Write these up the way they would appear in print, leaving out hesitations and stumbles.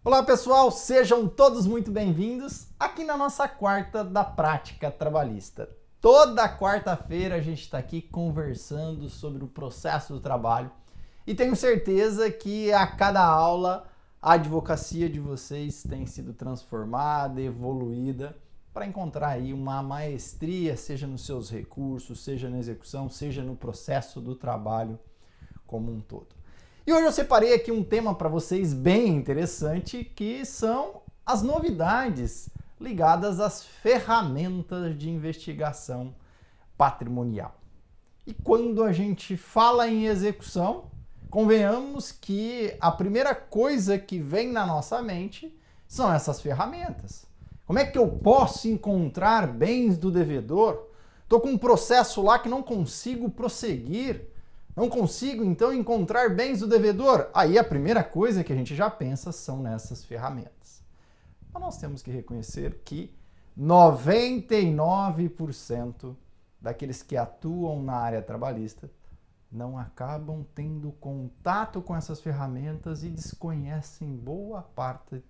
Olá pessoal, sejam todos muito bem-vindos aqui na nossa quarta da prática trabalhista. Toda quarta-feira a gente está aqui conversando sobre o processo do trabalho e tenho certeza que a cada aula a advocacia de vocês tem sido transformada, evoluída para encontrar aí uma maestria, seja nos seus recursos, seja na execução, seja no processo do trabalho como um todo. E hoje eu separei aqui um tema para vocês bem interessante, que são as novidades ligadas às ferramentas de investigação patrimonial. E quando a gente fala em execução, convenhamos que a primeira coisa que vem na nossa mente são essas ferramentas. Como é que eu posso encontrar bens do devedor? Estou com um processo lá que não consigo prosseguir. Não consigo, então, encontrar bens do devedor? Aí a primeira coisa que a gente já pensa são nessas ferramentas. Mas nós temos que reconhecer que 99% daqueles que atuam na área trabalhista não acabam tendo contato com essas ferramentas e desconhecem boa parte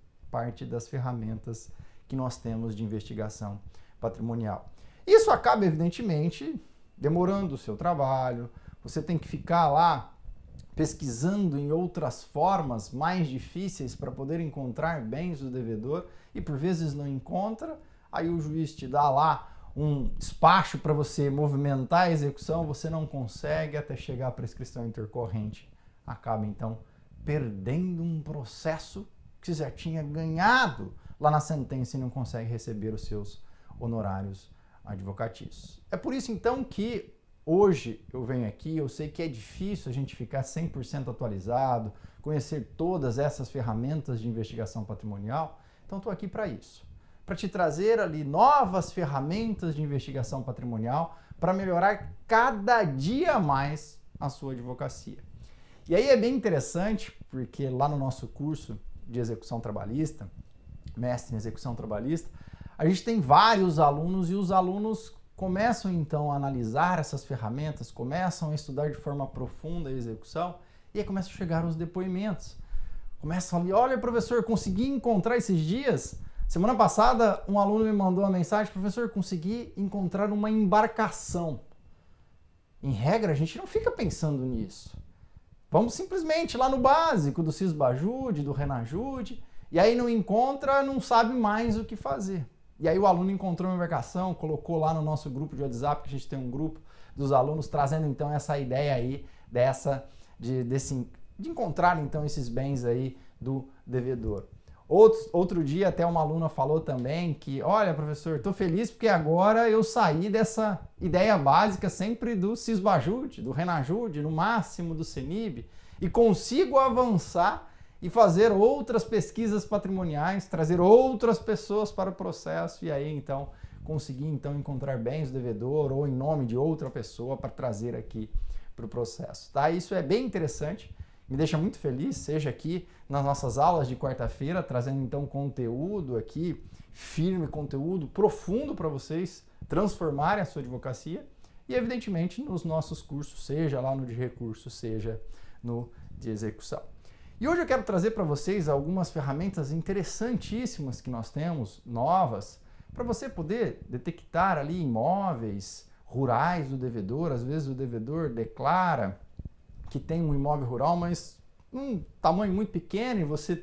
das ferramentas que nós temos de investigação patrimonial. Isso acaba, evidentemente, demorando o seu trabalho. Você tem que ficar lá pesquisando em outras formas mais difíceis para poder encontrar bens do devedor e por vezes não encontra, aí o juiz te dá lá um despacho para você movimentar a execução, você não consegue até chegar à prescrição intercorrente. Acaba então perdendo um processo que você já tinha ganhado lá na sentença e não consegue receber os seus honorários advocatícios. É por isso então que hoje eu venho aqui, eu sei que é difícil a gente ficar 100% atualizado, conhecer todas essas ferramentas de investigação patrimonial, então estou aqui para isso, para te trazer ali novas ferramentas de investigação patrimonial para melhorar cada dia mais a sua advocacia. E aí é bem interessante, porque lá no nosso curso de execução trabalhista, mestre em execução trabalhista, a gente tem vários alunos e os alunos começam então a analisar essas ferramentas, começam a estudar de forma profunda a execução e aí começam a chegar os depoimentos. Começam ali, olha professor, consegui encontrar esses dias. Semana passada um aluno me mandou uma mensagem, professor, consegui encontrar uma embarcação. Em regra, a gente não fica pensando nisso. Vamos simplesmente lá no básico do Sisbajude, do Renajude, e aí não encontra, não sabe mais o que fazer. E aí o aluno encontrou uma embarcação, colocou lá no nosso grupo de WhatsApp, que a gente tem um grupo dos alunos, trazendo então essa ideia aí de encontrar então esses bens aí do devedor. Outro dia até uma aluna falou também que, olha professor, estou feliz porque agora eu saí dessa ideia básica sempre do Sisbajude, do Renajude, no máximo do CENIB, e consigo avançar e fazer outras pesquisas patrimoniais, trazer outras pessoas para o processo e aí então conseguir então encontrar bens do devedor ou em nome de outra pessoa para trazer aqui para o processo. Tá? Isso é bem interessante, me deixa muito feliz, seja aqui nas nossas aulas de quarta-feira, trazendo então conteúdo aqui, firme conteúdo profundo para vocês transformarem a sua advocacia e evidentemente nos nossos cursos, seja lá no de recurso, seja no de execução. E hoje eu quero trazer para vocês algumas ferramentas interessantíssimas que nós temos, novas, para você poder detectar ali imóveis rurais do devedor. Às vezes o devedor declara que tem um imóvel rural, mas um tamanho muito pequeno e você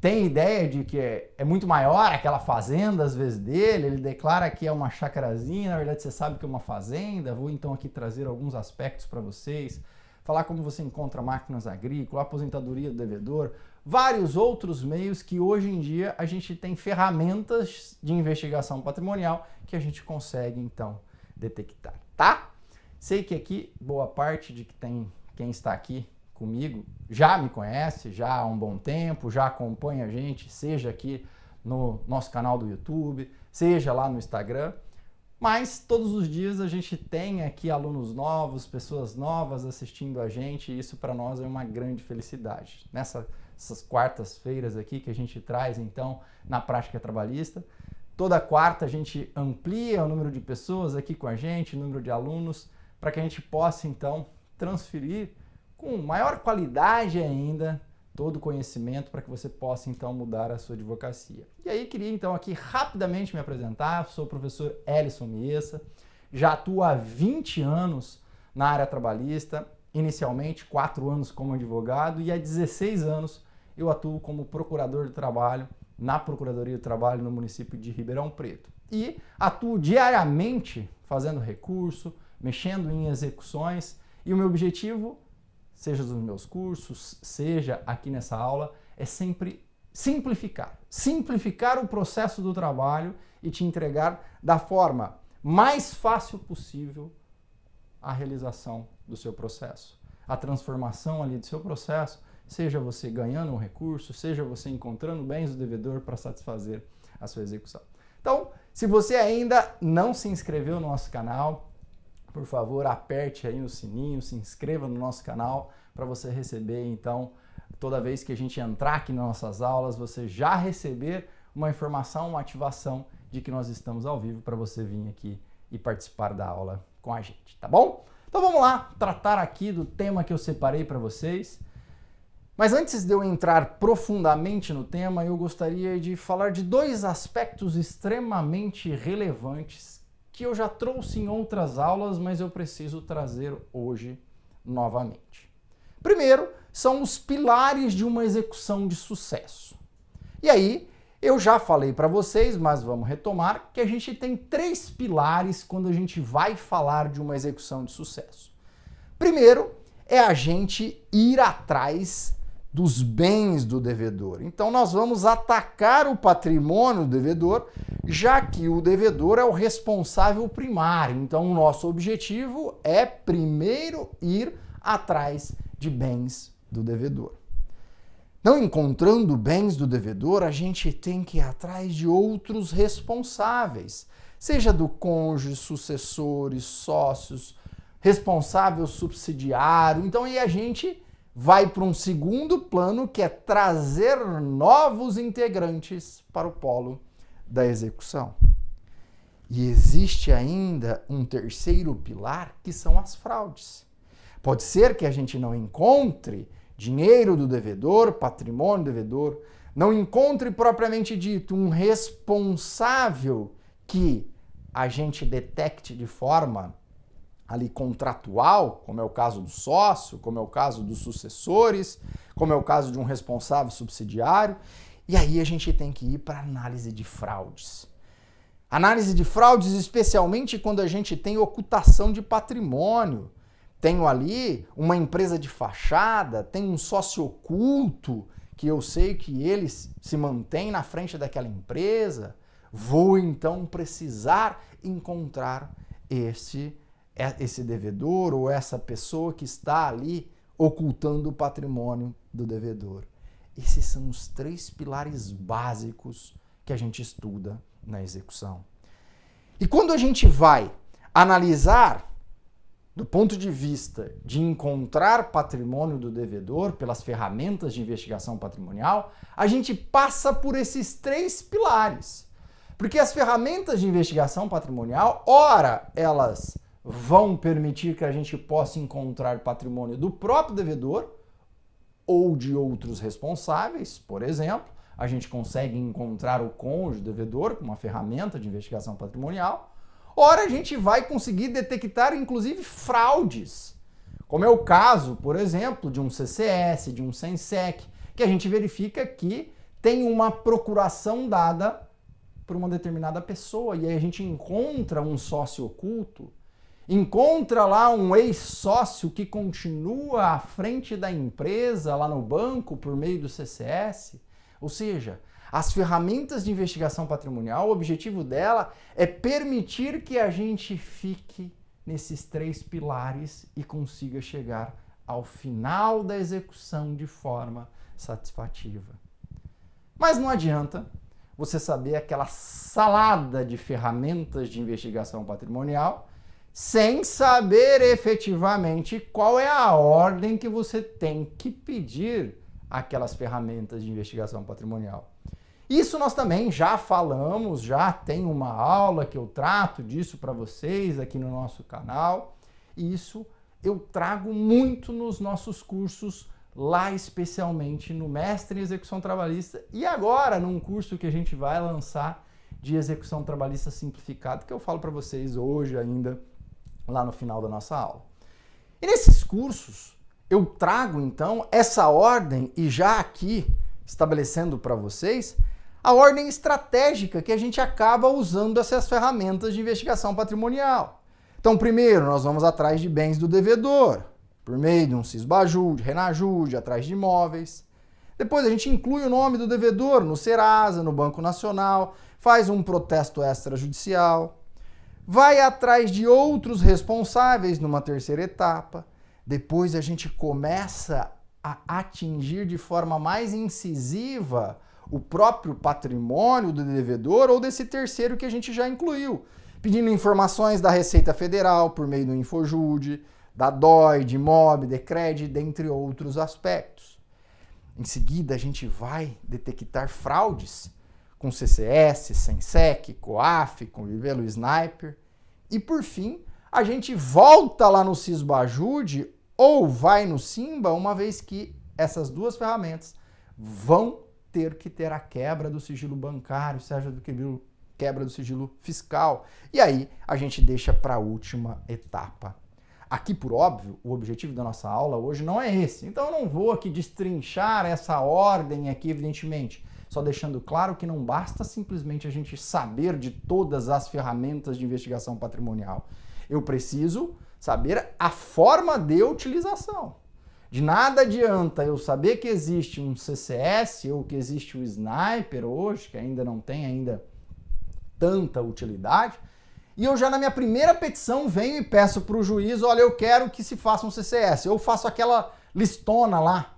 tem ideia de que é muito maior aquela fazenda, às vezes dele, ele declara que é uma chacrazinha, na verdade você sabe que é uma fazenda. Vou então aqui trazer alguns aspectos para vocês, falar como você encontra máquinas agrícolas, aposentadoria do devedor, vários outros meios que hoje em dia a gente tem ferramentas de investigação patrimonial que a gente consegue então detectar, tá? Sei que aqui boa parte de quem está aqui comigo já me conhece, já há um bom tempo, já acompanha a gente, seja aqui no nosso canal do YouTube, seja lá no Instagram. Mas todos os dias a gente tem aqui alunos novos, pessoas novas assistindo a gente e isso para nós é uma grande felicidade. Nessas quartas-feiras aqui que a gente traz então na prática trabalhista, toda quarta a gente amplia o número de pessoas aqui com a gente, o número de alunos, para que a gente possa então transferir com maior qualidade ainda todo o conhecimento para que você possa então mudar a sua advocacia. E aí queria então aqui rapidamente me apresentar. Eu sou o professor Elison Miessa, já atuo há 20 anos na área trabalhista, inicialmente 4 anos como advogado e há 16 anos eu atuo como procurador do trabalho na Procuradoria do Trabalho no município de Ribeirão Preto. E atuo diariamente fazendo recurso, mexendo em execuções e o meu objetivo, seja nos meus cursos, seja aqui nessa aula, é sempre simplificar o processo do trabalho e te entregar da forma mais fácil possível a realização do seu processo. A transformação ali do seu processo, seja você ganhando um recurso, seja você encontrando bens do devedor para satisfazer a sua execução. Então, se você ainda não se inscreveu no nosso canal, por favor, aperte aí no sininho, se inscreva no nosso canal para você receber, então, toda vez que a gente entrar aqui nas nossas aulas, você já receber uma informação, uma ativação de que nós estamos ao vivo para você vir aqui e participar da aula com a gente, tá bom? Então vamos lá tratar aqui do tema que eu separei para vocês. Mas antes de eu entrar profundamente no tema, eu gostaria de falar de 2 aspectos extremamente relevantes que eu já trouxe em outras aulas, mas eu preciso trazer hoje novamente. Primeiro, são os pilares de uma execução de sucesso. E aí, eu já falei para vocês, mas vamos retomar, que a gente tem 3 pilares quando a gente vai falar de uma execução de sucesso. Primeiro, é a gente ir atrás dos bens do devedor. Então, nós vamos atacar o patrimônio do devedor, já que o devedor é o responsável primário. Então, o nosso objetivo é primeiro ir atrás de bens do devedor. Não encontrando bens do devedor, a gente tem que ir atrás de outros responsáveis, seja do cônjuge, sucessores, sócios, responsável subsidiário. Então, aí a gente vai para um segundo plano, que é trazer novos integrantes para o polo da execução. E existe ainda um terceiro pilar, que são as fraudes. Pode ser que a gente não encontre dinheiro do devedor, patrimônio do devedor, não encontre propriamente dito um responsável que a gente detecte de forma ali contratual, como é o caso do sócio, como é o caso dos sucessores, como é o caso de um responsável subsidiário, e aí a gente tem que ir para análise de fraudes. Análise de fraudes, especialmente quando a gente tem ocultação de patrimônio. Tenho ali uma empresa de fachada, tem um sócio oculto, que eu sei que ele se mantém na frente daquela empresa. Vou então precisar encontrar esse devedor ou essa pessoa que está ali ocultando o patrimônio do devedor. Esses são os 3 pilares básicos que a gente estuda na execução. E quando a gente vai analisar do ponto de vista de encontrar patrimônio do devedor pelas ferramentas de investigação patrimonial, a gente passa por esses 3 pilares. Porque as ferramentas de investigação patrimonial, ora, elas vão permitir que a gente possa encontrar patrimônio do próprio devedor ou de outros responsáveis. Por exemplo, a gente consegue encontrar o cônjuge do devedor com uma ferramenta de investigação patrimonial. Ora, a gente vai conseguir detectar, inclusive, fraudes, como é o caso, por exemplo, de um CCS, de um SENSEC, que a gente verifica que tem uma procuração dada por uma determinada pessoa, e aí a gente encontra um sócio oculto, encontra lá um ex-sócio que continua à frente da empresa, lá no banco, por meio do CCS. Ou seja, as ferramentas de investigação patrimonial, o objetivo dela é permitir que a gente fique nesses 3 pilares e consiga chegar ao final da execução de forma satisfativa. Mas não adianta você saber aquela salada de ferramentas de investigação patrimonial sem saber efetivamente qual é a ordem que você tem que pedir aquelas ferramentas de investigação patrimonial. Isso nós também já falamos, já tem uma aula que eu trato disso para vocês aqui no nosso canal. E isso eu trago muito nos nossos cursos lá especialmente no Mestre em Execução Trabalhista e agora num curso que a gente vai lançar de Execução Trabalhista Simplificado, que eu falo para vocês hoje ainda, lá no final da nossa aula. E nesses cursos, eu trago então essa ordem e já aqui estabelecendo para vocês a ordem estratégica que a gente acaba usando essas ferramentas de investigação patrimonial. Então, primeiro, nós vamos atrás de bens do devedor, por meio de um Sisbajude, Renajude, atrás de imóveis. Depois a gente inclui o nome do devedor no Serasa, no Banco Nacional, faz um protesto extrajudicial, vai atrás de outros responsáveis numa terceira etapa. Depois a gente começa a atingir de forma mais incisiva o próprio patrimônio do devedor ou desse terceiro que a gente já incluiu, pedindo informações da Receita Federal por meio do Infojude, da DOI, de MOB, Decred, dentre outros aspectos. Em seguida, a gente vai detectar fraudes com CCS, Sensec, COAF, com Vivelo Sniper. E por fim, a gente volta lá no Sisbajude ou vai no Simba, uma vez que essas duas ferramentas vão ter que ter a quebra do sigilo bancário, seja do quebra do sigilo fiscal. E aí a gente deixa para a última etapa. Aqui, por óbvio, o objetivo da nossa aula hoje não é esse. Então eu não vou aqui destrinchar essa ordem aqui, evidentemente. Só deixando claro que não basta simplesmente a gente saber de todas as ferramentas de investigação patrimonial. Eu preciso saber a forma de utilização. De nada adianta eu saber que existe um CCS ou que existe o Sniper hoje, que ainda não tem tanta utilidade, e eu já na minha primeira petição venho e peço para o juiz, olha, eu quero que se faça um CCS. Eu faço aquela listona lá,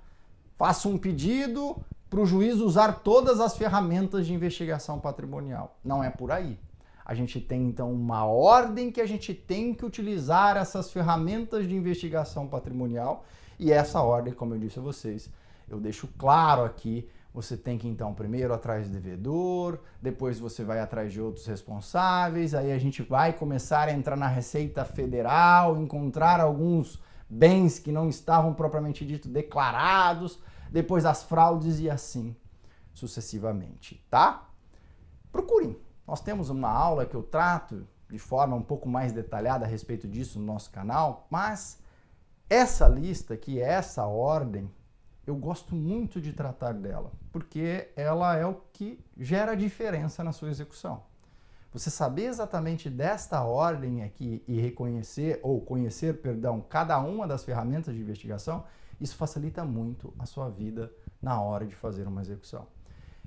faço um pedido para o juiz usar todas as ferramentas de investigação patrimonial. Não é por aí. A gente tem então uma ordem que a gente tem que utilizar essas ferramentas de investigação patrimonial e essa ordem, como eu disse a vocês, eu deixo claro aqui, você tem que então primeiro atrás do devedor, depois você vai atrás de outros responsáveis, aí a gente vai começar a entrar na Receita Federal, encontrar alguns bens que não estavam propriamente dito declarados, depois as fraudes e assim sucessivamente, tá? Procurem. Nós temos uma aula que eu trato de forma um pouco mais detalhada a respeito disso no nosso canal, mas essa lista aqui, essa ordem, eu gosto muito de tratar dela, porque ela é o que gera diferença na sua execução. Você saber exatamente desta ordem aqui e reconhecer, ou conhecer, perdão, cada uma das ferramentas de investigação, isso facilita muito a sua vida na hora de fazer uma execução.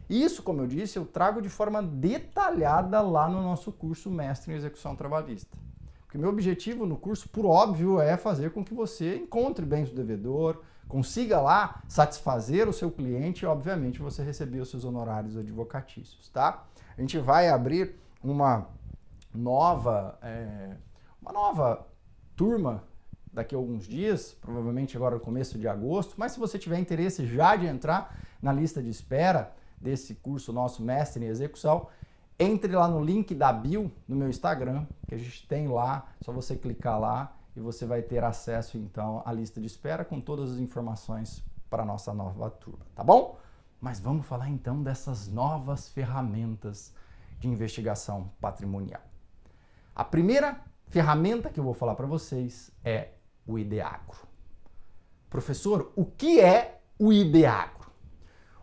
Isso, como eu disse, eu trago de forma detalhada lá no nosso curso Mestre em Execução Trabalhista. Porque meu objetivo no curso, por óbvio, é fazer com que você encontre bens do devedor, consiga lá satisfazer o seu cliente e, obviamente, você receber os seus honorários advocatícios, tá? A gente vai abrir uma nova turma daqui a alguns dias, provavelmente agora no começo de agosto, mas se você tiver interesse já de entrar na lista de espera desse curso nosso Mestre em Execução, entre lá no link da bio no meu Instagram, que a gente tem lá, só você clicar lá e você vai ter acesso então à lista de espera com todas as informações para a nossa nova turma, tá bom? Mas vamos falar então dessas novas ferramentas de investigação patrimonial. A primeira ferramenta que eu vou falar para vocês é o IDEAGRO. Professor, o que é o IDEAGRO?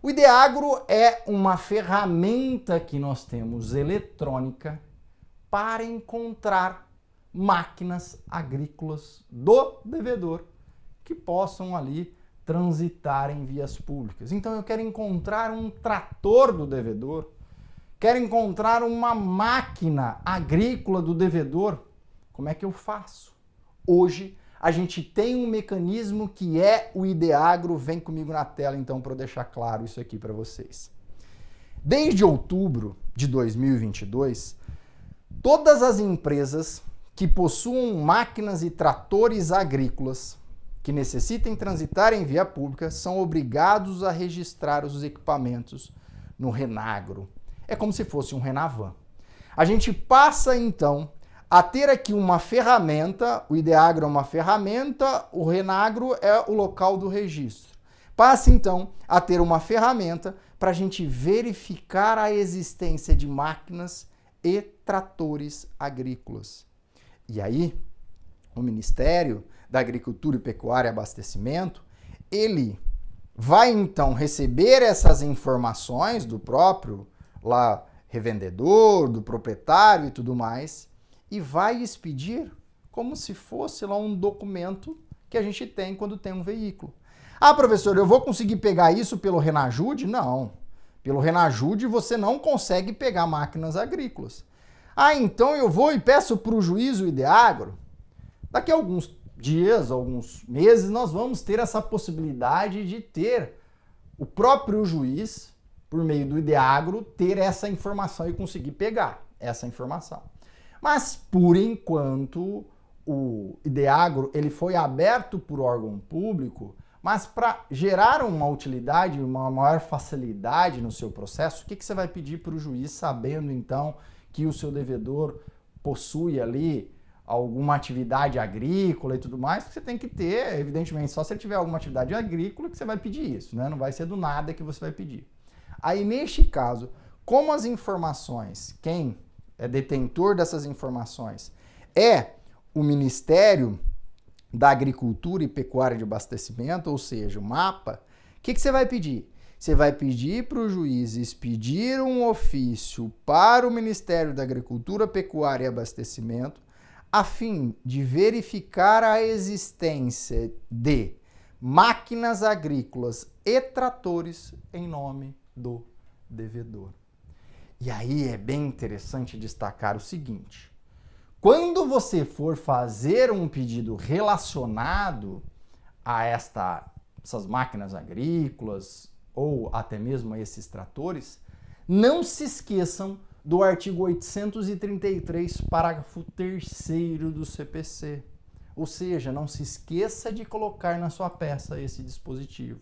O IDEAGRO é uma ferramenta que nós temos eletrônica para encontrar máquinas agrícolas do devedor que possam ali transitar em vias públicas. Então eu quero encontrar um trator do devedor, quero encontrar uma máquina agrícola do devedor. Como é que eu faço? Hoje a gente tem um mecanismo que é o IDEAGRO. Vem comigo na tela então para eu deixar claro isso aqui para vocês. Desde outubro de 2022, todas as empresas que possuam máquinas e tratores agrícolas que necessitem transitar em via pública são obrigados a registrar os equipamentos no Renagro. É como se fosse um Renavan. A gente passa então a ter aqui uma ferramenta, o IDEAGRO é uma ferramenta, o Renagro é o local do registro. passe então a ter uma ferramenta para a gente verificar a existência de máquinas e tratores agrícolas. E aí, o Ministério da Agricultura e Pecuária e Abastecimento, ele vai então receber essas informações do próprio lá revendedor, do proprietário e tudo mais, e vai expedir como se fosse lá um documento que a gente tem quando tem um veículo. Ah, professor, eu vou conseguir pegar isso pelo Renajude? Não. Pelo Renajude você não consegue pegar máquinas agrícolas. Ah, então eu vou e peço para o juiz o Ideagro? Daqui a alguns dias, alguns meses, nós vamos ter essa possibilidade de ter o próprio juiz, por meio do Ideagro, ter essa informação e conseguir pegar essa informação. Mas, por enquanto, o Ideagro ele foi aberto por órgão público, mas para gerar uma utilidade, uma maior facilidade no seu processo, o que você vai pedir para o juiz, sabendo então que o seu devedor possui ali alguma atividade agrícola e tudo mais? Você tem que ter, evidentemente, só se ele tiver alguma atividade agrícola que você vai pedir isso, né? Não vai ser do nada que você vai pedir. Aí, neste caso, como as informações, quem é detentor dessas informações é o Ministério da Agricultura e Pecuária de Abastecimento, ou seja, o MAPA, o que você vai pedir? Você vai pedir para o juiz expedir um ofício para o Ministério da Agricultura, Pecuária e Abastecimento, a fim de verificar a existência de máquinas agrícolas e tratores em nome do devedor. E aí é bem interessante destacar o seguinte: quando você for fazer um pedido relacionado a essas máquinas agrícolas ou até mesmo a esses tratores, não se esqueçam do artigo 833, parágrafo 3º do CPC. Ou seja, não se esqueça de colocar na sua peça esse dispositivo.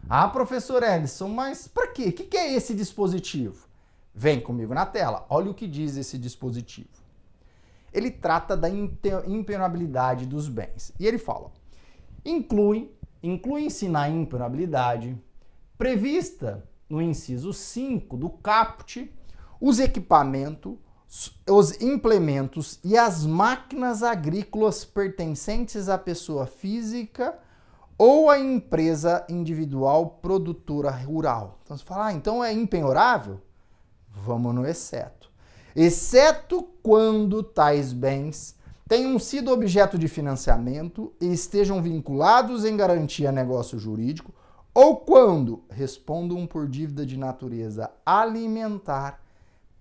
Ah, professor Ellison, mas para quê? O que é esse dispositivo? Vem comigo na tela, olha o que diz esse dispositivo. Ele trata da impenhorabilidade dos bens. E ele fala, inclui-se na impenhorabilidade prevista no inciso 5 do caput os equipamentos, os implementos e as máquinas agrícolas pertencentes à pessoa física ou à empresa individual produtora rural. Então você fala, então é impenhorável? Vamos no exceto. Exceto quando tais bens tenham sido objeto de financiamento e estejam vinculados em garantia a negócio jurídico, ou quando respondam por dívida de natureza alimentar,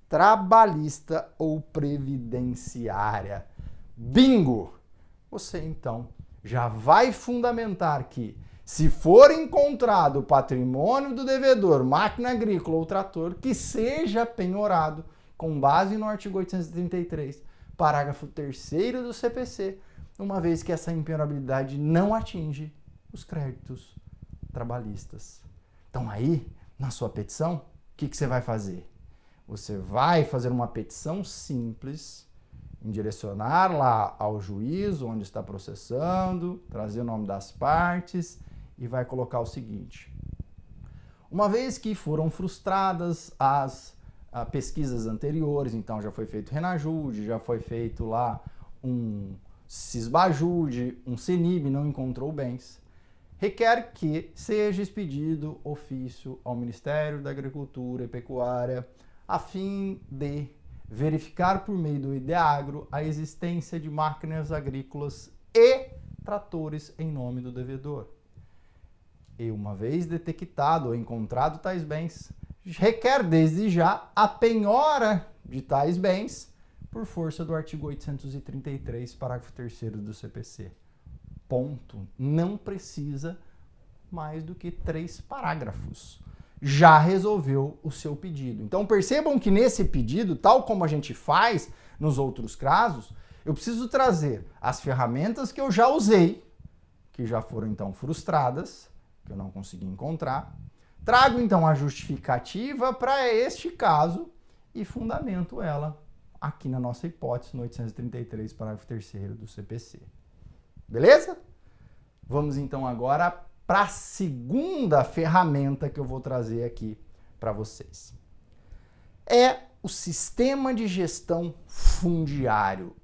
trabalhista ou previdenciária. Bingo! Você então já vai fundamentar que, se for encontrado patrimônio do devedor, máquina agrícola ou trator, que seja penhorado com base no artigo 833, parágrafo 3º do CPC, uma vez que essa impenhorabilidade não atinge os créditos trabalhistas. Então aí, na sua petição, o que você vai fazer? Você vai fazer uma petição simples, direcionar lá ao juiz onde está processando, trazer o nome das partes e vai colocar o seguinte: uma vez que foram frustradas as pesquisas anteriores, então já foi feito Renajude, já foi feito lá um Cisbajude, um CENIB, não encontrou bens, requer que seja expedido ofício ao Ministério da Agricultura e Pecuária a fim de verificar por meio do Ideagro a existência de máquinas agrícolas e tratores em nome do devedor. E uma vez detectado ou encontrado tais bens, requer desde já a penhora de tais bens por força do artigo 833, parágrafo 3º do CPC. Ponto. Não precisa mais do que 3 parágrafos. Já resolveu o seu pedido. Então percebam que nesse pedido, tal como a gente faz nos outros casos, eu preciso trazer as ferramentas que eu já usei, que já foram então frustradas, que eu não consegui encontrar. Trago então a justificativa para este caso e fundamento ela aqui na nossa hipótese no 833, parágrafo 3º do CPC. Beleza? Vamos então agora para a segunda ferramenta que eu vou trazer aqui para vocês. É o Sistema de Gestão Fundiário,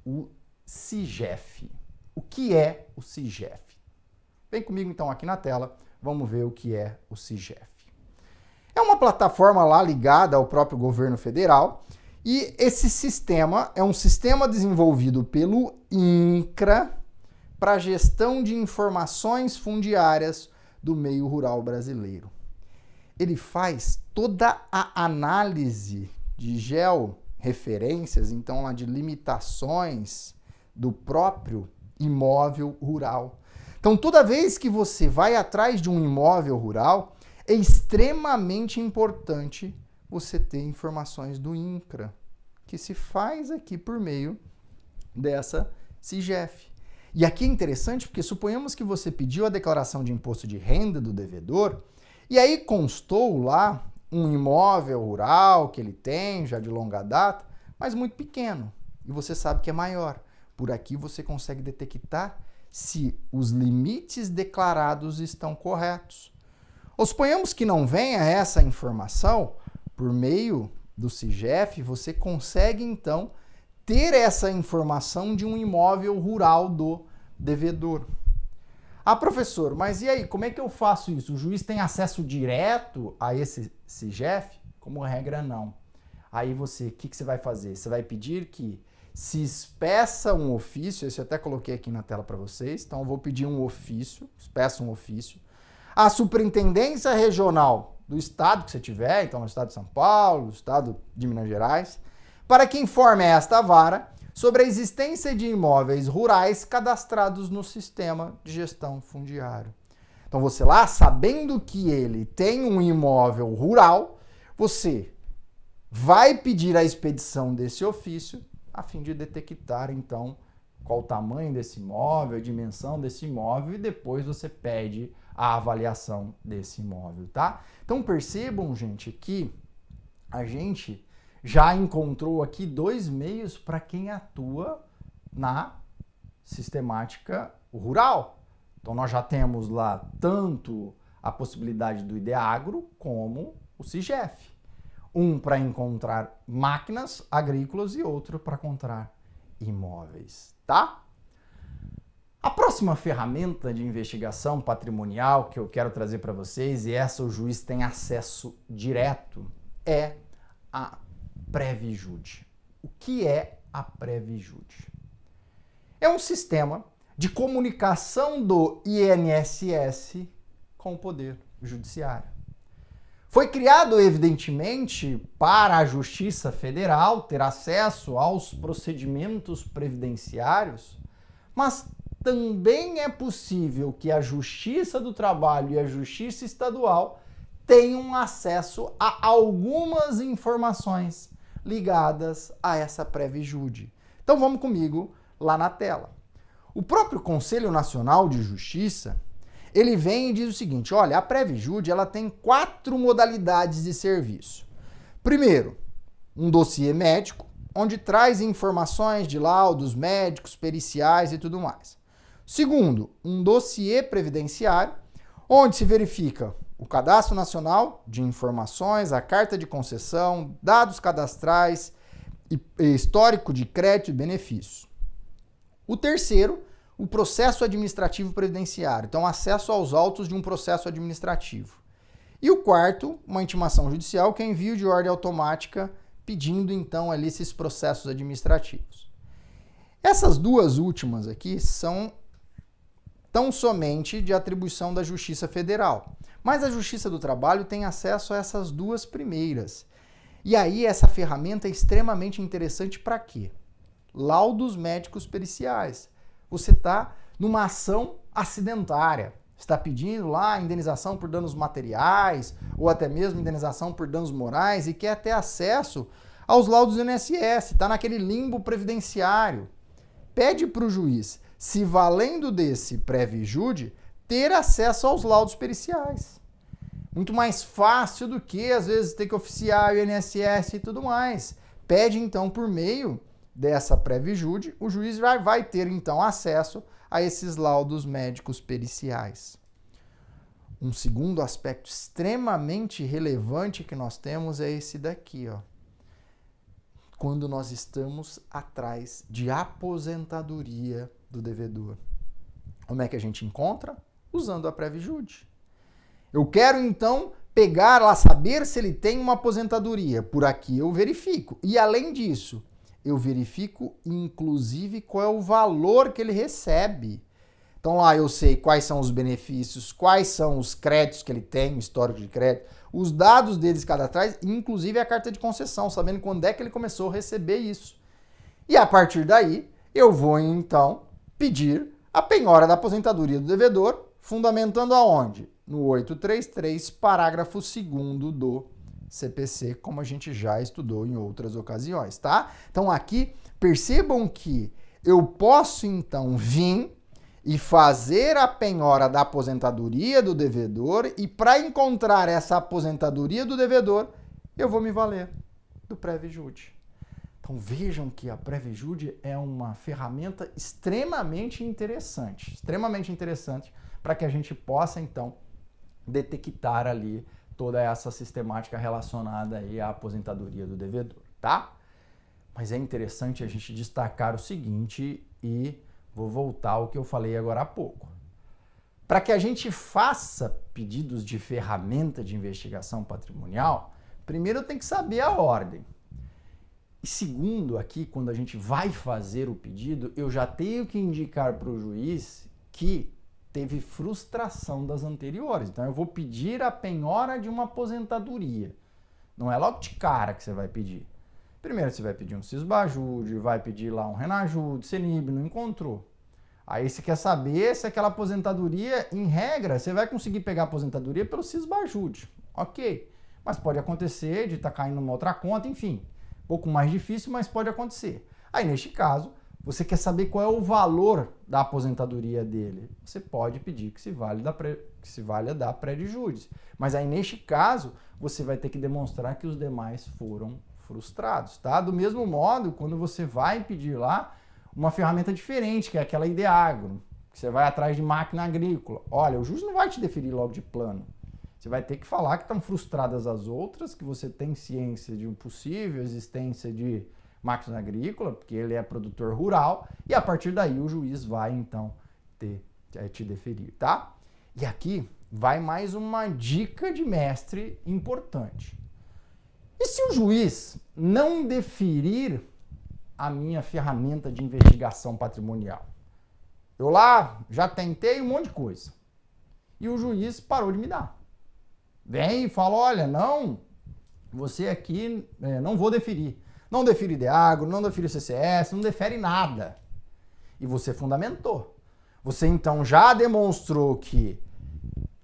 o SIGEF. O que é o SIGEF? Vem comigo então aqui na tela, vamos ver o que é o SIGEF. É uma plataforma lá ligada ao próprio governo federal e esse sistema é um sistema desenvolvido pelo INCRA para gestão de informações fundiárias do meio rural brasileiro. Ele faz toda a análise de georreferências, então lá de limitações do próprio imóvel rural. Então, toda vez que você vai atrás de um imóvel rural, é extremamente importante você ter informações do INCRA, que se faz aqui por meio dessa SIGEF. E aqui é interessante porque suponhamos que você pediu a declaração de imposto de renda do devedor e aí constou lá um imóvel rural que ele tem já de longa data, mas muito pequeno, e você sabe que é maior. Por aqui você consegue detectar se os limites declarados estão corretos. Ou suponhamos que não venha essa informação, por meio do SIGEF, você consegue então ter essa informação de um imóvel rural do devedor. Ah, professor, mas e aí, como é que eu faço isso? O juiz tem acesso direto a esse SIGEF? Como regra, não. Aí o que você vai fazer? Você vai pedir que se espeça um ofício, esse eu até coloquei aqui na tela para vocês, então eu vou pedir um ofício, espeça um ofício, a Superintendência Regional do estado que você tiver, então no estado de São Paulo, no estado de Minas Gerais, para que informe esta vara sobre a existência de imóveis rurais cadastrados no sistema de gestão fundiário. Então você lá, sabendo que ele tem um imóvel rural, você vai pedir a expedição desse ofício a fim de detectar então qual o tamanho desse imóvel, a dimensão desse imóvel e depois você pede a avaliação desse imóvel, tá? Então percebam, gente, que a gente já encontrou aqui dois meios para quem atua na sistemática rural. Então nós já temos lá tanto a possibilidade do IDEAGRO como o SIGEF. Um para encontrar máquinas agrícolas e outro para encontrar imóveis, tá? A próxima ferramenta de investigação patrimonial que eu quero trazer para vocês, e essa o juiz tem acesso direto, é a Previjude. O que é a Previjude? É um sistema de comunicação do INSS com o Poder Judiciário. Foi criado, evidentemente, para a Justiça Federal ter acesso aos procedimentos previdenciários, mas também é possível que a Justiça do Trabalho e a Justiça Estadual tenham acesso a algumas informações ligadas a essa Previjude. Então vamos comigo lá na tela. O próprio Conselho Nacional de Justiça, ele vem e diz o seguinte, olha, a Previjude ela tem 4 modalidades de serviço. Primeiro, um dossiê médico, onde traz informações de laudos médicos, periciais e tudo mais. Segundo, um dossiê previdenciário, onde se verifica o Cadastro Nacional de Informações, a carta de concessão, dados cadastrais, e histórico de crédito e benefícios. O terceiro, o processo administrativo previdenciário, então acesso aos autos de um processo administrativo. E o quarto, uma intimação judicial, que é envio de ordem automática, pedindo então ali esses processos administrativos. Essas duas últimas aqui são tão somente de atribuição da Justiça Federal. Mas a Justiça do Trabalho tem acesso a essas duas primeiras. E aí essa ferramenta é extremamente interessante para quê? Laudos médicos periciais. Você está numa ação acidentária. Está pedindo lá indenização por danos materiais ou até mesmo indenização por danos morais e quer ter acesso aos laudos do INSS. Está naquele limbo previdenciário. Pede para o juiz, se valendo desse Previjude, ter acesso aos laudos periciais. Muito mais fácil do que, às vezes, ter que oficiar o INSS e tudo mais. Pede, então, por meio dessa Previjude, o juiz vai ter, então, acesso a esses laudos médicos periciais. Um segundo aspecto extremamente relevante que nós temos é esse daqui, ó. Quando nós estamos atrás de aposentadoria do devedor. Como é que a gente encontra? Usando a Previjude. Eu quero, então, pegar lá, saber se ele tem uma aposentadoria. Por aqui eu verifico. E, além disso, eu verifico, inclusive, qual é o valor que ele recebe. Então, lá eu sei quais são os benefícios, quais são os créditos que ele tem, o histórico de crédito, os dados deles cadastrais, inclusive a carta de concessão, sabendo quando é que ele começou a receber isso. E, a partir daí, eu vou, então, pedir a penhora da aposentadoria do devedor, fundamentando aonde? No 833, parágrafo 2º do CPC, como a gente já estudou em outras ocasiões, tá? Então aqui, percebam que eu posso então vir e fazer a penhora da aposentadoria do devedor e para encontrar essa aposentadoria do devedor, eu vou me valer do Previjude. Então vejam que a Previjude é uma ferramenta extremamente interessante para que a gente possa então detectar ali toda essa sistemática relacionada aí à aposentadoria do devedor, tá? Mas é interessante a gente destacar o seguinte, e vou voltar ao que eu falei agora há pouco. Para que a gente faça pedidos de ferramenta de investigação patrimonial, primeiro tem que saber a ordem. E segundo, aqui, quando a gente vai fazer o pedido, eu já tenho que indicar para o juiz que teve frustração das anteriores. Então, eu vou pedir a penhora de uma aposentadoria. Não é logo de cara que você vai pedir. Primeiro, você vai pedir um cisbajude, vai pedir lá um renajude, CENIB, não encontrou. Aí, você quer saber se aquela aposentadoria, em regra, você vai conseguir pegar a aposentadoria pelo cisbajude. Ok. Mas pode acontecer de estar caindo numa outra conta, enfim. Um pouco mais difícil, mas pode acontecer. Aí, neste caso, você quer saber qual é o valor da aposentadoria dele. Você pode pedir que se valha da pré-de-júdice. Mas aí, neste caso, você vai ter que demonstrar que os demais foram frustrados, tá? Do mesmo modo, quando você vai pedir lá uma ferramenta diferente, que é aquela Ideagro, que você vai atrás de máquina agrícola. Olha, o juiz não vai te deferir logo de plano. Você vai ter que falar que estão frustradas as outras, que você tem ciência de uma possível existência de máquina agrícola, porque ele é produtor rural, e a partir daí o juiz vai, então, te deferir, tá? E aqui vai mais uma dica de mestre importante. E se o juiz não deferir a minha ferramenta de investigação patrimonial? Eu lá já tentei um monte de coisa. E o juiz parou de me dar. Vem e fala, olha, não, você aqui não vou deferir. Não defere Ideagro, não defere CCS, não defere nada. E você fundamentou. Você então já demonstrou que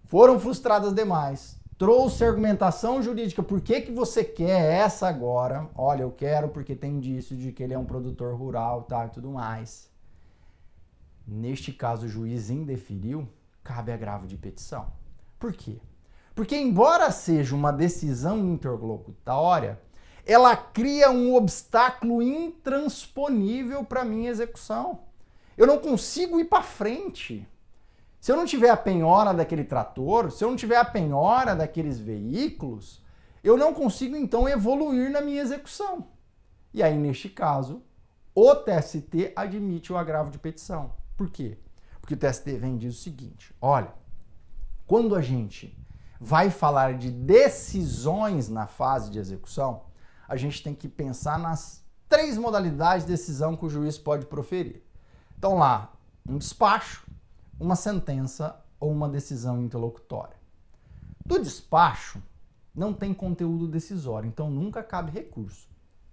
foram frustradas demais, trouxe argumentação jurídica, por que você quer essa agora? Olha, eu quero porque tem indício de que ele é um produtor rural, tá, e tudo mais. Neste caso, o juiz indeferiu, cabe agravo de petição. Por quê? Porque embora seja uma decisão interlocutória, ela cria um obstáculo intransponível para a minha execução. Eu não consigo ir para frente. Se eu não tiver a penhora daquele trator, se eu não tiver a penhora daqueles veículos, eu não consigo, então, evoluir na minha execução. E aí, neste caso, o TST admite o agravo de petição. Por quê? Porque o TST vem e diz o seguinte, olha, quando a gente vai falar de decisões na fase de execução, a gente tem que pensar nas 3 modalidades de decisão que o juiz pode proferir. Então lá, um despacho, uma sentença ou uma decisão interlocutória. Do despacho, não tem conteúdo decisório, então nunca cabe recurso,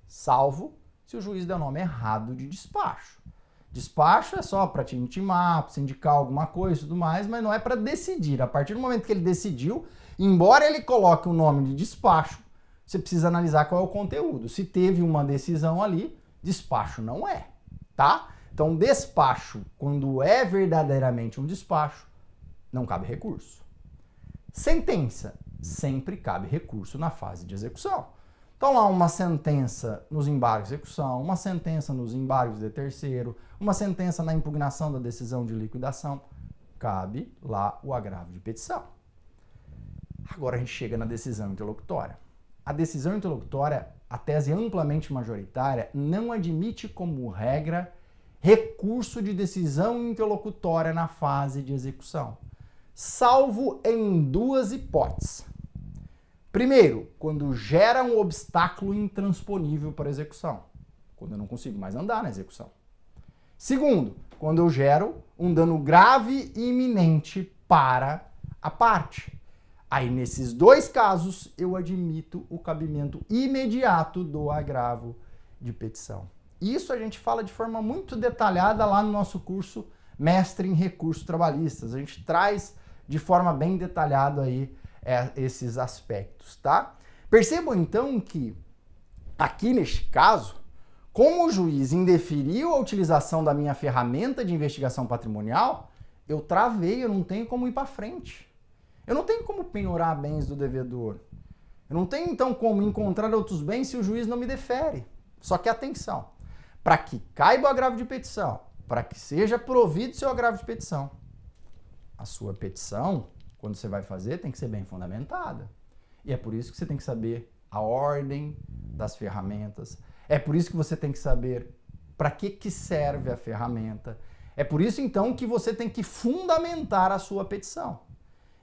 salvo se o juiz der o nome errado de despacho. Despacho é só para te intimar, para indicar alguma coisa e tudo mais, mas não é para decidir. A partir do momento que ele decidiu, embora ele coloque o nome de despacho, você precisa analisar qual é o conteúdo. Se teve uma decisão ali, despacho não é, tá? Então, despacho, quando é verdadeiramente um despacho, não cabe recurso. Sentença, sempre cabe recurso na fase de execução. Então, lá uma sentença nos embargos de execução, uma sentença nos embargos de terceiro, uma sentença na impugnação da decisão de liquidação, cabe lá o agravo de petição. Agora a gente chega na decisão interlocutória. A decisão interlocutória, a tese amplamente majoritária, não admite como regra recurso de decisão interlocutória na fase de execução, salvo em duas hipóteses. Primeiro, quando gera um obstáculo intransponível para a execução, quando eu não consigo mais andar na execução. Segundo, quando eu gero um dano grave e iminente para a parte. Aí, nesses dois casos, eu admito o cabimento imediato do agravo de petição. Isso a gente fala de forma muito detalhada lá no nosso curso Mestre em Recursos Trabalhistas. A gente traz de forma bem detalhada aí esses aspectos, tá? Percebam então que aqui neste caso, como o juiz indeferiu a utilização da minha ferramenta de investigação patrimonial, eu travei, eu não tenho como ir para frente. Eu não tenho como penhorar bens do devedor. Eu não tenho então como encontrar outros bens se o juiz não me defere. Só que atenção, para que caiba o agravo de petição, para que seja provido seu agravo de petição, a sua petição, quando você vai fazer, tem que ser bem fundamentada. E é por isso que você tem que saber a ordem das ferramentas. É por isso que você tem que saber para que serve a ferramenta. É por isso, então, que você tem que fundamentar a sua petição.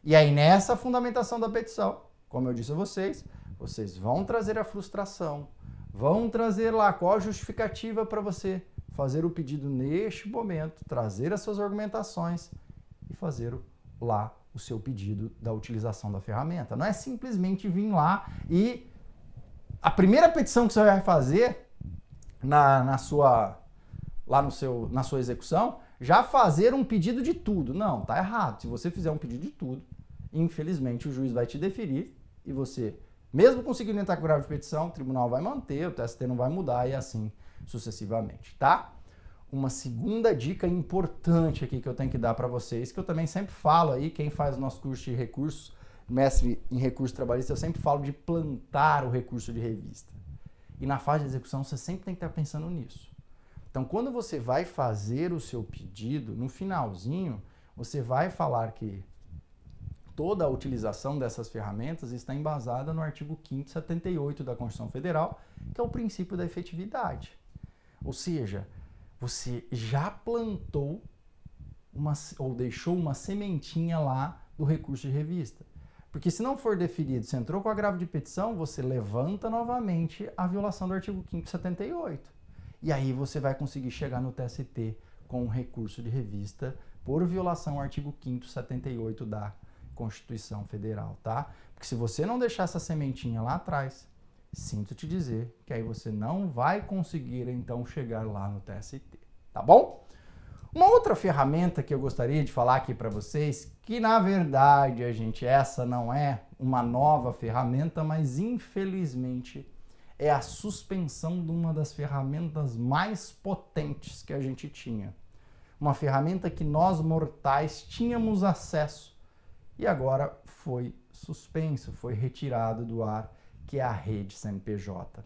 E aí, nessa fundamentação da petição, como eu disse a vocês, vocês vão trazer a frustração, vão trazer lá qual a justificativa para você fazer o pedido neste momento, trazer as suas argumentações e fazer lá o seu pedido da utilização da ferramenta. Não é simplesmente vir lá e a primeira petição que você vai fazer na sua execução, já fazer um pedido de tudo. Não, tá errado. Se você fizer um pedido de tudo, infelizmente o juiz vai te deferir e você, mesmo conseguindo entrar com grave de petição, o tribunal vai manter, o TST não vai mudar e assim sucessivamente, tá? Uma segunda dica importante aqui que eu tenho que dar para vocês, que eu também sempre falo aí, quem faz o nosso curso de recursos, mestre em recurso trabalhista, eu sempre falo de plantar o recurso de revista. E na fase de execução você sempre tem que estar pensando nisso. Então, quando você vai fazer o seu pedido, no finalzinho, você vai falar que toda a utilização dessas ferramentas está embasada no artigo 5º 78 da Constituição Federal, que é o princípio da efetividade. Ou seja, você já plantou ou deixou uma sementinha lá do recurso de revista. Porque se não for deferido, você entrou com agravo de petição, você levanta novamente a violação do artigo 5º 78. E aí você vai conseguir chegar no TST com um recurso de revista por violação ao artigo 5º 78 da Constituição Federal, tá? Porque se você não deixar essa sementinha lá atrás, sinto te dizer que aí você não vai conseguir então chegar lá no TST, tá bom? Uma outra ferramenta que eu gostaria de falar aqui para vocês, que na verdade, essa não é uma nova ferramenta, mas infelizmente é a suspensão de uma das ferramentas mais potentes que a gente tinha. Uma ferramenta que nós mortais tínhamos acesso e agora foi suspenso, foi retirado do ar, que é a rede CNPJ.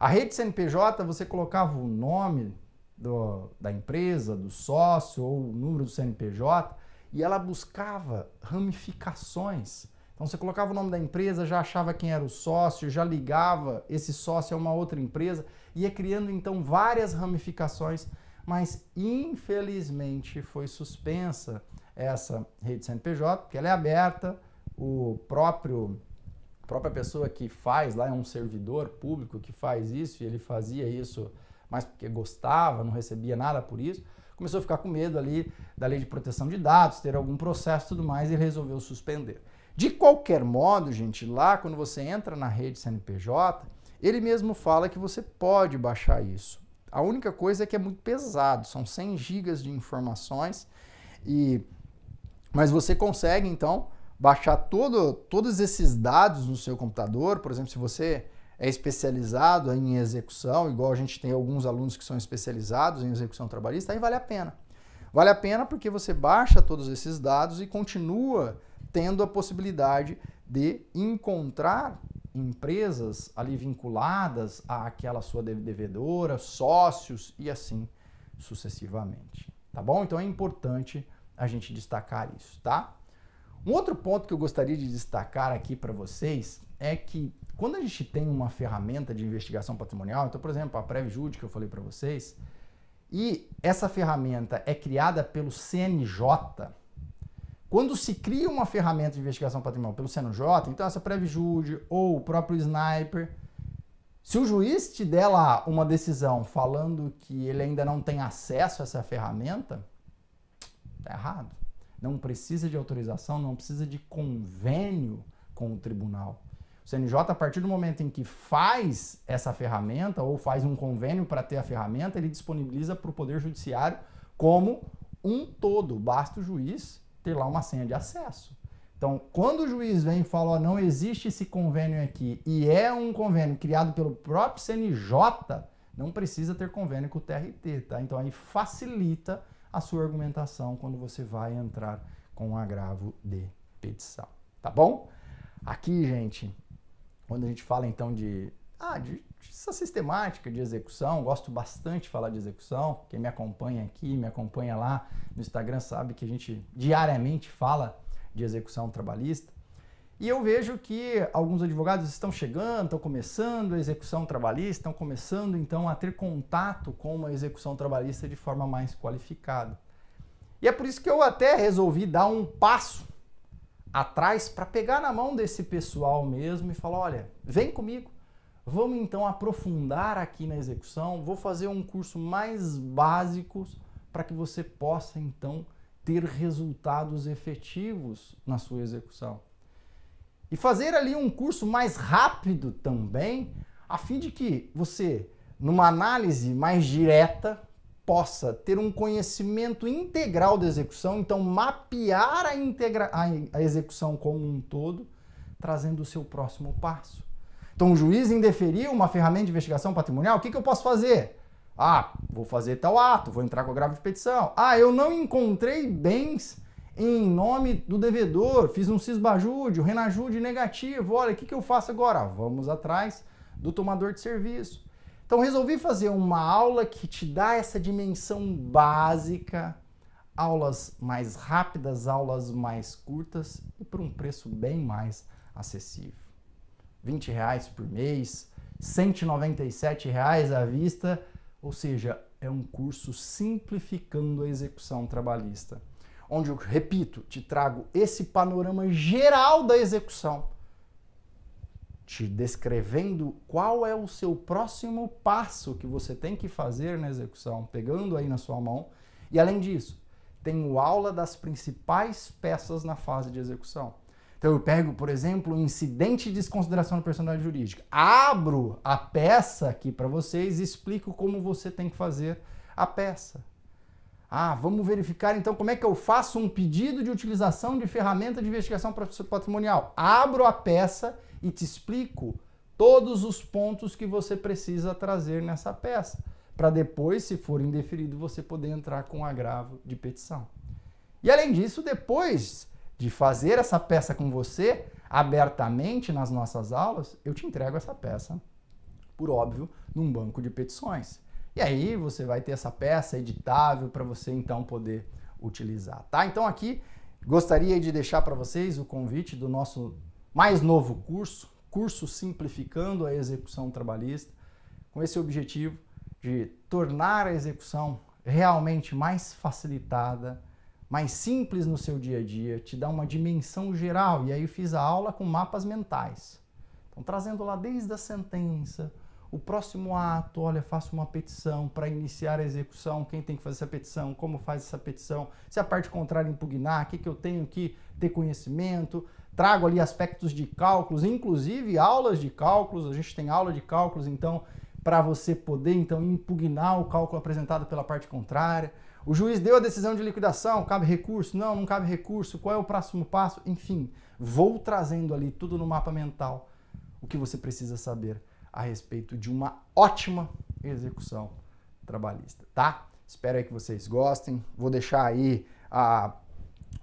A rede CNPJ, você colocava o nome da empresa, do sócio ou o número do CNPJ e ela buscava ramificações. Então você colocava o nome da empresa, já achava quem era o sócio, já ligava esse sócio a uma outra empresa, ia criando então várias ramificações, mas infelizmente foi suspensa essa rede CNPJ, porque ela é aberta, a própria pessoa que faz lá é um servidor público que faz isso, e ele fazia isso mas porque gostava, não recebia nada por isso, começou a ficar com medo ali da lei de proteção de dados, ter algum processo e tudo mais, e resolveu suspender. De qualquer modo, gente, lá quando você entra na rede CNPJ, ele mesmo fala que você pode baixar isso. A única coisa é que é muito pesado, são 100 gigas de informações, mas você consegue, então, baixar todos esses dados no seu computador. Por exemplo, se você é especializado em execução, igual a gente tem alguns alunos que são especializados em execução trabalhista, aí vale a pena. Vale a pena porque você baixa todos esses dados e continua tendo a possibilidade de encontrar empresas ali vinculadas àquela sua devedora, sócios e assim sucessivamente. Tá bom? Então é importante a gente destacar isso, tá? Um outro ponto que eu gostaria de destacar aqui para vocês é que quando a gente tem uma ferramenta de investigação patrimonial, então, por exemplo, a PrevJude que eu falei para vocês, e essa ferramenta é criada pelo CNJ, quando se cria uma ferramenta de investigação patrimonial pelo CNJ, então essa PrevJude ou o próprio Sniper, se o juiz te der lá uma decisão falando que ele ainda não tem acesso a essa ferramenta, tá errado. Não precisa de autorização, não precisa de convênio com o tribunal. O CNJ, a partir do momento em que faz essa ferramenta ou faz um convênio para ter a ferramenta, ele disponibiliza para o Poder Judiciário como um todo. Basta o juiz ter lá uma senha de acesso. Então, quando o juiz vem e fala, ó, não existe esse convênio aqui, e é um convênio criado pelo próprio CNJ, não precisa ter convênio com o TRT, tá? Então, aí facilita a sua argumentação quando você vai entrar com um agravo de petição, tá bom? Aqui, gente, quando a gente fala então de essa sistemática de execução, gosto bastante de falar de execução. Quem me acompanha aqui, me acompanha lá no Instagram sabe que a gente diariamente fala de execução trabalhista. E eu vejo que alguns advogados estão chegando, estão começando a execução trabalhista, estão começando então a ter contato com uma execução trabalhista de forma mais qualificada. E é por isso que eu até resolvi dar um passo atrás para pegar na mão desse pessoal mesmo e falar, olha, vem comigo, vamos então aprofundar aqui na execução, vou fazer um curso mais básico para que você possa então ter resultados efetivos na sua execução. E fazer ali um curso mais rápido também, a fim de que você, numa análise mais direta, possa ter um conhecimento integral da execução, então mapear a execução como um todo, trazendo o seu próximo passo. Então o juiz indeferiu uma ferramenta de investigação patrimonial, o que eu posso fazer? Vou fazer tal ato, vou entrar com agravo de petição. Eu não encontrei bens em nome do devedor, fiz um cisbajude, o renajude negativo, olha, o que eu faço agora? Vamos atrás do tomador de serviço. Então resolvi fazer uma aula que te dá essa dimensão básica, aulas mais rápidas, aulas mais curtas e por um preço bem mais acessível. R$20 por mês, R$197 à vista, ou seja, é um curso simplificando a execução trabalhista, onde eu, repito, te trago esse panorama geral da execução, te descrevendo qual é o seu próximo passo que você tem que fazer na execução, pegando aí na sua mão. E além disso, tenho aula das principais peças na fase de execução. Então eu pego, por exemplo, o incidente de desconsideração da personalidade jurídica, abro a peça aqui para vocês e explico como você tem que fazer a peça. Vamos verificar então como é que eu faço um pedido de utilização de ferramenta de investigação patrimonial. Abro a peça e te explico todos os pontos que você precisa trazer nessa peça, para depois, se for indeferido, você poder entrar com agravo de petição. E além disso, depois de fazer essa peça com você, abertamente nas nossas aulas, eu te entrego essa peça, por óbvio, num banco de petições. E aí você vai ter essa peça editável para você então poder utilizar, tá? Então aqui gostaria de deixar para vocês o convite do nosso mais novo curso Simplificando a Execução Trabalhista, com esse objetivo de tornar a execução realmente mais facilitada, mais simples no seu dia a dia, te dar uma dimensão geral. E aí eu fiz a aula com mapas mentais. Então trazendo lá desde a sentença, o próximo ato, olha, faço uma petição para iniciar a execução, quem tem que fazer essa petição, como faz essa petição, se a parte contrária impugnar, o que eu tenho que ter conhecimento, trago ali aspectos de cálculos, inclusive aulas de cálculos, a gente tem aula de cálculos, então, para você poder, então, impugnar o cálculo apresentado pela parte contrária. O juiz deu a decisão de liquidação, cabe recurso? Não, não cabe recurso, qual é o próximo passo? Enfim, vou trazendo ali tudo no mapa mental, o que você precisa saber a respeito de uma ótima execução trabalhista, tá? Espero aí que vocês gostem. Vou deixar aí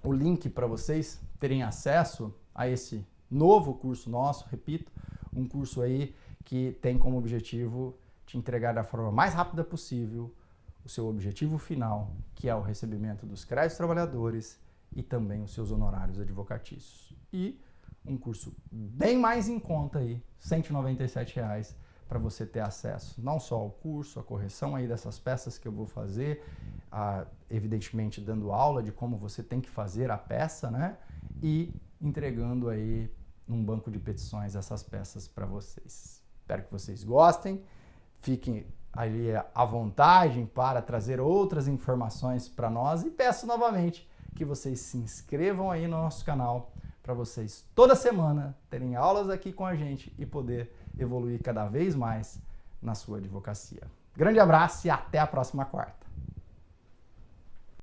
o link para vocês terem acesso a esse novo curso nosso, repito, um curso aí que tem como objetivo te entregar da forma mais rápida possível o seu objetivo final, que é o recebimento dos créditos trabalhadores e também os seus honorários advocatícios. E um curso bem mais em conta aí, R$ 197, para você ter acesso não só ao curso, a correção aí dessas peças que eu vou fazer, evidentemente dando aula de como você tem que fazer a peça, né? E entregando aí num banco de petições essas peças para vocês. Espero que vocês gostem, fiquem ali à vontade para trazer outras informações para nós e peço novamente que vocês se inscrevam aí no nosso canal para vocês toda semana terem aulas aqui com a gente e poder evoluir cada vez mais na sua advocacia. Grande abraço e até a próxima quarta.